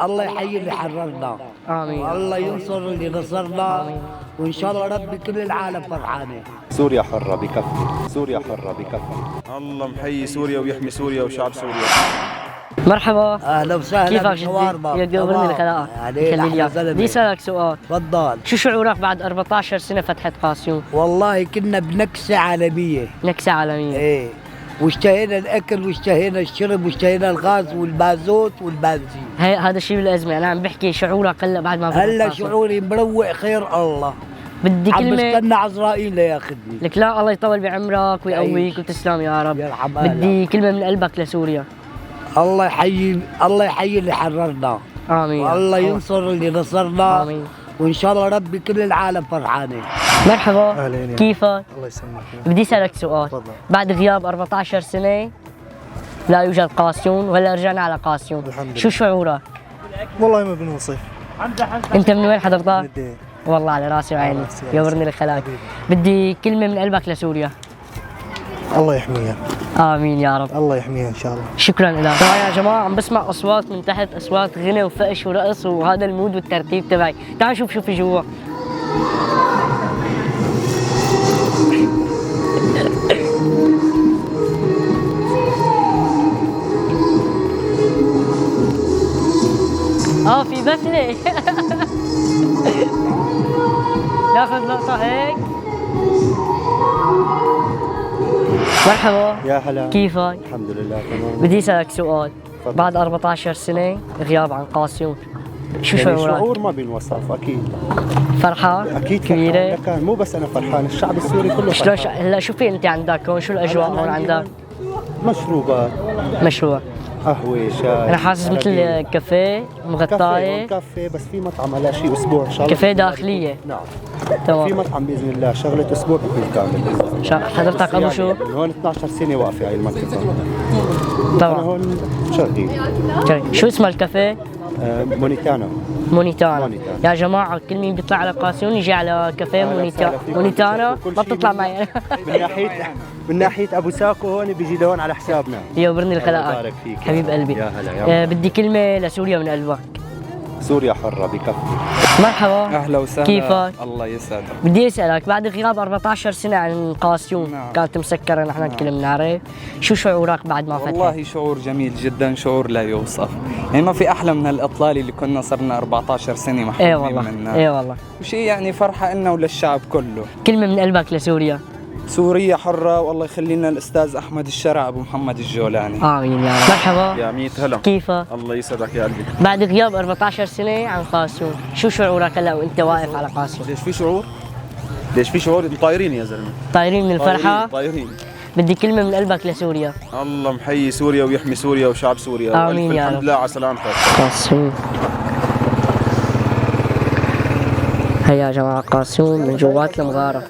الله يحيي اللي حررنا. امين. والله ينصر اللي نصرنا. آمين. وان شاء الله ربي كل العالم فرحانه. سوريا حرة بكفي، سوريا حرة بكفي. الله محيي سوريا ويحمي سوريا وشعب سوريا. مرحبا. اهلا وسهلا. كيفك جدي؟ يقبرني الخلاء. بدي اسالك سؤال. تفضل. شو شعورك بعد 14 سنه فتحت قاسيون؟ والله كنا بنكسه عالميه. نكسه عالميه. ايه، واشتهينا الاكل واشتهينا الشرب واشتهينا الغاز والمازوت والبنزين. هذا الشيء بالازمه، انا عم بحكي شعورك هلا بعد ما هلا شعوري مروق خير الله. بدي كلمه. عم بستنى عزرائيل لياخذني. لك لا، الله يطول بعمرك ويقويك وتسلم يا رب. يرحم بدي كلمه من قلبك لسوريا. الله يحيي اللي حررنا. امين. والله ينصر اللي نصرنا. امين. وان شاء الله ربي كل العالم فرحانه. مرحبا. اهلين. كيفك؟ الله يسلمك. بدي اسالك سؤال. تفضل. بعد غياب 14 سنه لا يوجد قاسيون ولا رجعنا على قاسيون، الحمد لله. شو شعورك؟ والله ما بنوصف. انت من وين حضرتك؟ من الدين. والله على راسي وعيني، يورني الخلاق. بدي كلمه من قلبك لسوريا. الله يحميها. امين يا رب. الله يحميها ان شاء الله. شكرا لك. طبعا يا جماعه عم بسمع اصوات من تحت، اصوات غنى وفقش ورقص، وهذا المود والترتيب تبعي. تعال نشوف شو في جوا. في بثله. ناخذ لقطه هيك. مرحبا. يا هلا. كيفك؟ الحمد لله تمام. بدي اسالك سؤال. بعد 14 سنه غياب عن قاسيون، شو يعني شعورك؟ شعور ما بينوصف اكيد. فرحة؟ اكيد كبيرة؟ فرحان. مو بس انا فرحان، الشعب السوري كله شلون فرحان. هلا شو في انت عندك هون؟ شو الاجواء هون عندك؟ مشروبات، مشروع. قهوة، شاي. انا حاسس مثل كافيه مغطاية. كافيه بس في مطعم على شيء اسبوع ان شاء الله. كافيه داخلية. نعم. تمام. في مطعم باذن الله شغله اسبوع بيكون كامل. حضرتك ابو شو؟ من هون 12 سنه واقفه هاي المنطقه. انا طبعا. هون شغيل. شو اسم الكافيه؟ مونيتانا. مونيتانا. يا جماعة كل مين بيطلع على قاسيون يجي على كافيه مونيتانا. ما بتطلع معي. من ناحية ابو ساكو هون بيجي لهون على حسابنا. يورني الخلاق. الله يبارك فيك حبيب قلبي. يا هلا. بدي كلمة لسوريا من قلبك. سوريا حرة بكفي. مرحبا. اهلا وسهلا. كيفك؟ الله يسعدك. بدي اسالك بعد غياب 14 سنه عن قاسيون. نعم. كانت مسكره، نحن الكل بنعرف، شو شعورك بعد ما فتحت؟ والله شعور جميل جدا، شعور لا يوصف. يعني ما في احلى من هالاطلاله اللي كنا صرنا 14 سنه محرومين ايه والله. منها. ايه والله. وشيء يعني فرحه لنا وللشعب كله. كلمه من قلبك لسوريا. سوريا حرة، والله يخلينا الأستاذ أحمد الشرع أبو محمد الجولاني. آمين يا رب. مرحبا. يا ميت هلا. كيفك؟ الله يسعدك يا قلبي. بعد غياب 14 سنة عن قاسيون، شو شعورك هلا وأنت واقف على قاسيون؟ ليش في شعور؟ ليش في شعور؟ طايرين يا زلمة. طايرين من الفرحة؟ طايرين. بدي كلمة من قلبك لسوريا. الله محيي سوريا ويحمي سوريا وشعب سوريا. آمين يا رب. الحمد لله على سلامتك. قاسيون. هيا يا جماعة قاسيون من جوات المغارة.